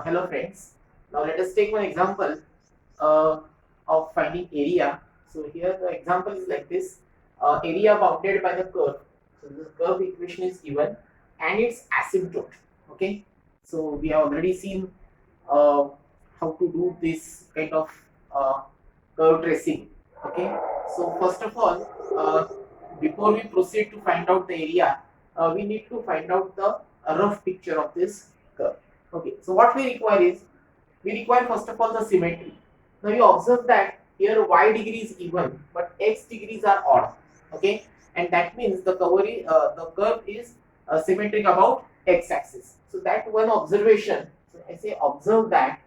Hello friends. Now let us take one example uh, of finding area. So here the example is like this. Area bounded by the curve. So the curve equation is given and its asymptote. Okay. So we have already seen uh, how to do this kind of uh, curve tracing. Okay. So first of all, before we proceed to find out the area, we need to find out the rough picture of this curve. Okay, so what we require is, we require first of all the symmetry. Now you observe that here y degree is even, but x degrees are odd. Okay, and that means the curve is symmetric about x axis. So that one observation. So I say observe that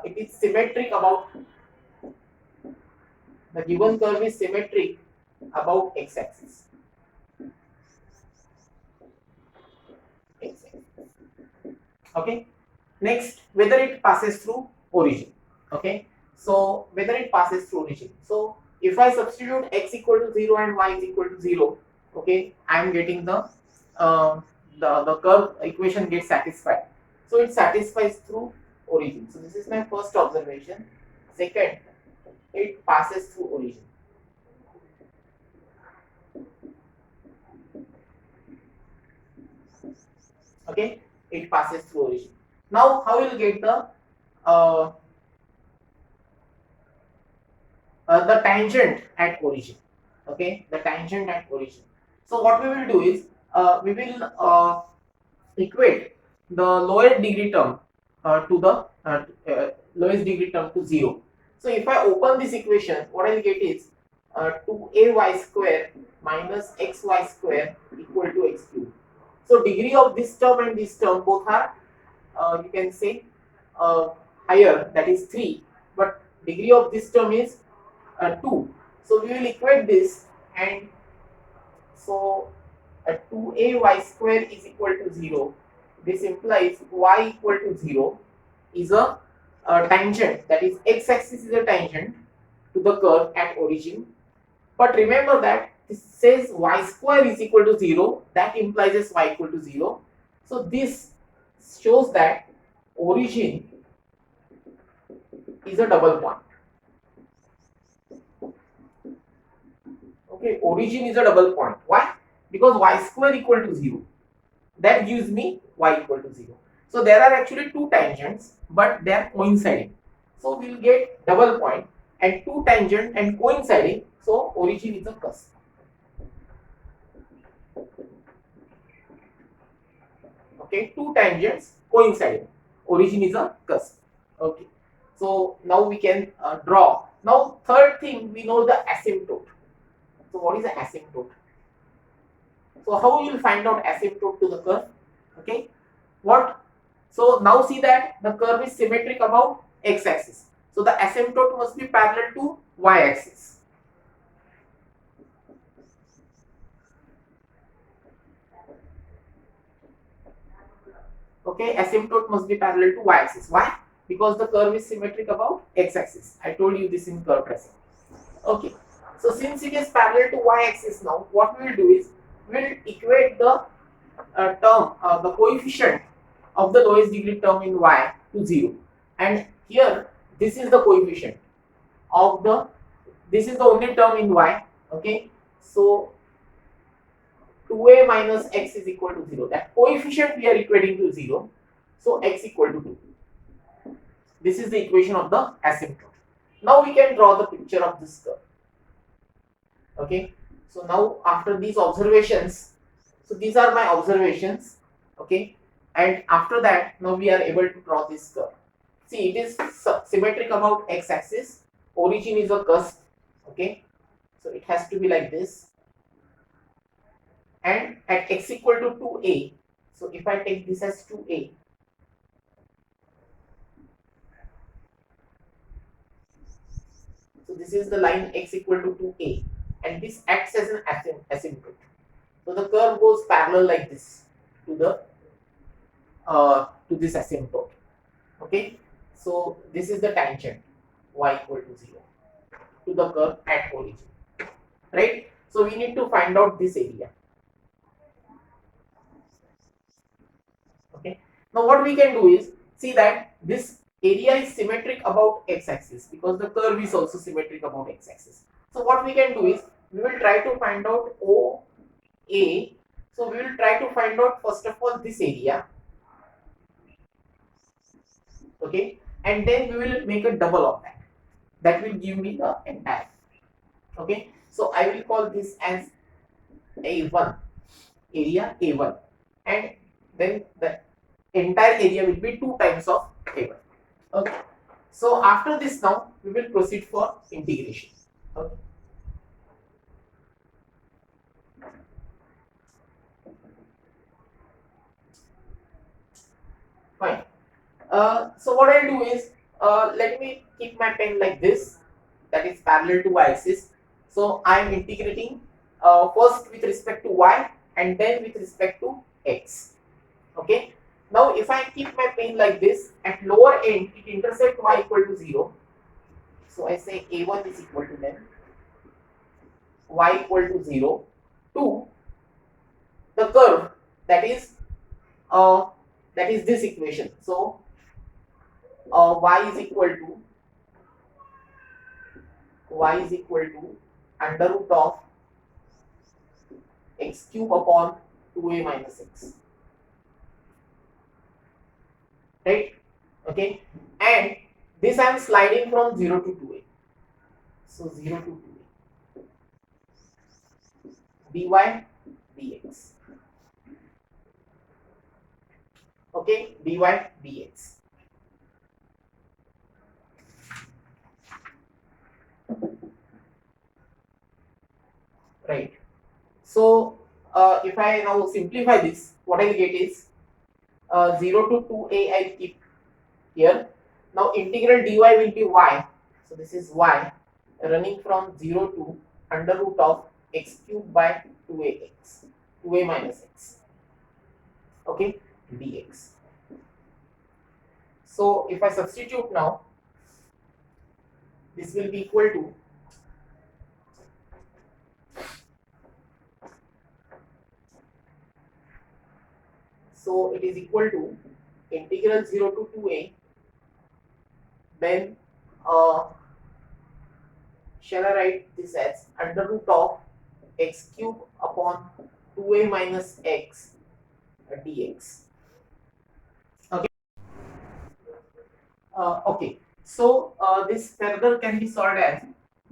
it is symmetric about the given curve is symmetric about x axis. Okay, next, whether it passes through origin. Okay, so whether it passes through origin. So if I substitute x equal to 0 and y is equal to 0, okay, I am getting the curve equation gets satisfied. So it satisfies through origin. So this is my first observation. Second, it passes through origin. Okay, it passes through origin. Now how will get uh, the tangent at origin? Okay, the tangent at origin. So what we will do is, we will equate the lowest degree term to the lowest degree term to 0. So if I open this equation, what I will get is 2ay square minus xy square equal to x cube. So degree of this term and this term both are, you can say, higher, that is 3, but degree of this term is 2. So we will equate this, and so 2ay square is equal to 0. This implies y equal to 0 is a tangent, that is x axis is a tangent to the curve at origin. But remember that this says y square is equal to 0, that implies y equal to 0. So this shows that origin is a double point. Okay, origin is a double point. Why? Because y square equal to 0. That gives me y equal to 0. So there are actually two tangents, but they are coinciding. So we will get double point and two tangent and coinciding. So origin is a cusp. Okay, two tangents coinciding. Origin is a cusp. Okay. So now we can draw. Now third thing, we know the asymptote. So what is the asymptote? So how you will find out asymptote to the curve? Okay, what? So now see that the curve is symmetric about x-axis. So the asymptote must be parallel to y-axis. Okay, asymptote must be parallel to y-axis. Why? Because the curve is symmetric about x-axis. I told you this in curve tracing. Okay, so since it is parallel to y-axis, now what we will do is, we will equate the the coefficient of the lowest degree term in y to 0, and here this is the coefficient of this is the only term in y. Okay, so 2a minus x is equal to 0. That coefficient we are equating to 0, so x equal to 2. This is the equation of the asymptote. Now we can draw the picture of this curve. Okay, so now after these observations, so these are my observations. Okay, and after that, now we are able to draw this curve. See, it is symmetric about x-axis. Origin is a cusp. Okay, so it has to be like this, and at x equal to 2a, so if I take this as 2a, so this is the line x equal to 2a, and this acts as an asymptote. So the curve goes parallel like this to this asymptote. Okay, so this is the tangent y equal to 0 to the curve at origin, right? So we need to find out this area. Now what we can do is see that this area is symmetric about x-axis because the curve is also symmetric about x-axis. So what we can do is we will try to find out OA. So we will try to find out first of all this area, okay, and then we will make a double of that. That will give me the entire. Okay, so I will call this as A1, area A1, and then the entire area will be 2 times of A1. Okay, so after this now we will proceed for integration. Okay. Fine. So what I'll do is let me keep my pen like this, that is parallel to y-axis. So I am integrating first with respect to y and then with respect to x. Okay. Now if I keep my pen like this, at lower end it intersects y equal to 0. So I say a1 is equal to then y equal to 0 to the curve that is this equation. So y is equal to under root of x cube upon 2a minus x, right? Okay, and this I am sliding from 0 to 2a, so 0 to 2a dy dx. Okay, dy dx. Right. So if I now simplify this, what I'll get is 0 to 2a I'll keep here. Now integral dy will be y. So this is y running from 0 to under root of x cube by 2ax, 2a minus x. Okay, dx. So if I substitute now, this will be equal to so it is equal to integral 0 to 2a, then shall I write this as under root of x cube upon 2a minus x dx. Okay. Okay. So this further can be solved as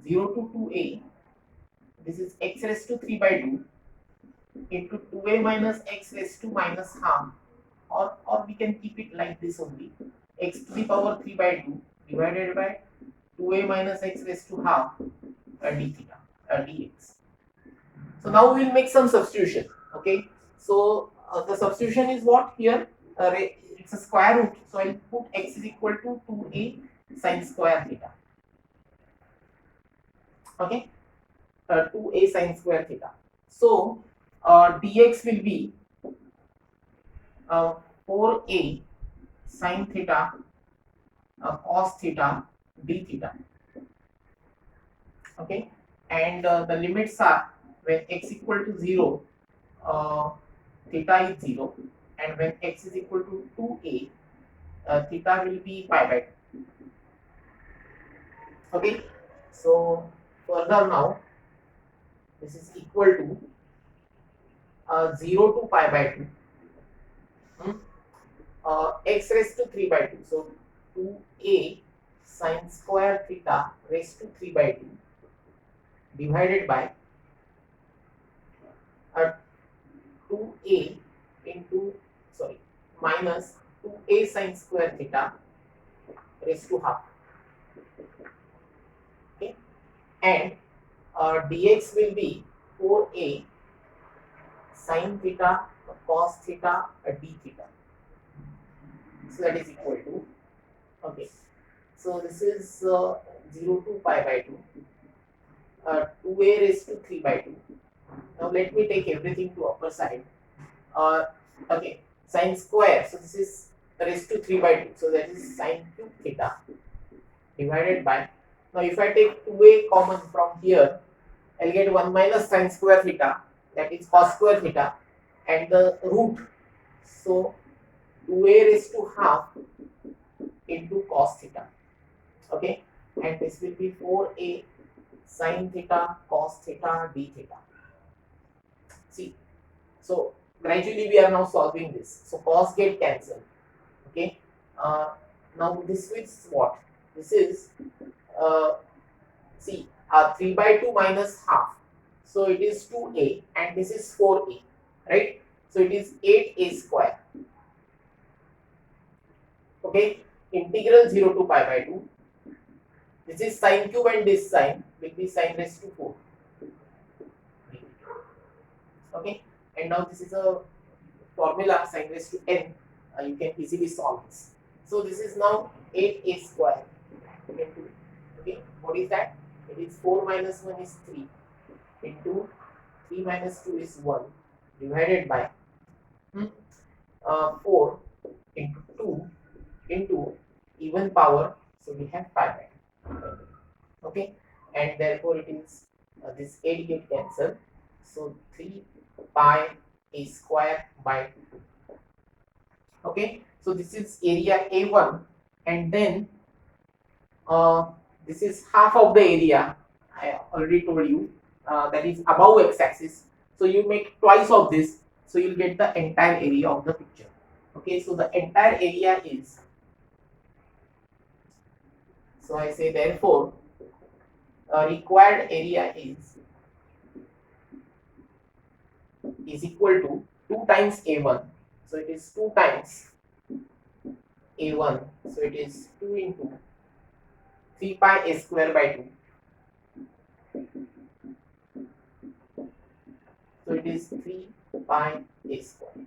0 to 2a. This is x raised to 3 by 2 into 2a minus x raised to minus half, or we can keep it like this only, x to the power 3 by 2 divided by 2a minus x raised to half d theta dx. So now we will make some substitution. Okay, so the substitution is what here, it's a square root, so I'll put x is equal to 2a sine square theta. Okay, 2a sine square theta. So dx will be 4a sine theta cos theta d theta. Okay, and the limits are when x equal to 0, theta is 0, and when x is equal to 2a, theta will be pi by 2. Okay, so further now this is equal to 0 to pi by 2, x raised to 3 by 2, so 2a sine square theta raised to 3 by 2 divided by 2a into minus 2a sine square theta raised to half. Okay, and dx will be 4a sine theta cos theta d theta. So that is equal to, okay, so this is 0 to pi by 2, 2a raised to 3 by 2. Now let me take everything to upper side. Okay, sine square, so this is raised to 3 by 2, so that is sine cube theta divided by, now if I take 2a common from here, I'll get 1 minus sine square theta, that is cos square theta, and the root, so 2a raised to half into cos theta. Okay, and this will be 4a sin theta cos theta d theta. See, so gradually we are now solving this. So cos get cancelled. Okay, now this is what? This is see 3 by 2 minus half. So it is 2a and this is 4a, right? So it is 8a square. Okay, integral 0 to pi by 2. This is sine cube and this sine will be sine raised to 4. Okay, and now this is a formula sine raised to n. You can easily solve this. So this is now 8a square into, okay, what is that? It is 4 minus 1 is 3 into 3 minus 2 is 1 divided by 4 into 2 into even power, so we have pi by 2. Okay, and therefore it is this 8 get cancelled, so 3 pi a square by 2. Okay, so this is area A1, and then this is half of the area. I already told you that is above x-axis. So you make twice of this, so you'll get the entire area of the picture. Okay, so the entire area is, so I say therefore required area is equal to 2 times A1. So it is 2 times A1. So it is 2 into 3 pi a square by 2. So it is 3 pi a square.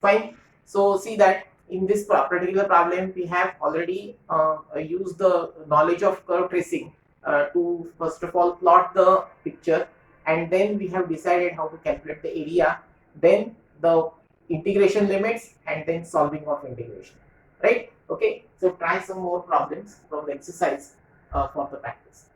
Fine. So see that in this particular problem we have already used the knowledge of curve tracing to first of all plot the picture, and then we have decided how to calculate the area, then the integration limits, and then solving of integration, right? Okay, so try some more problems from the exercise for the practice.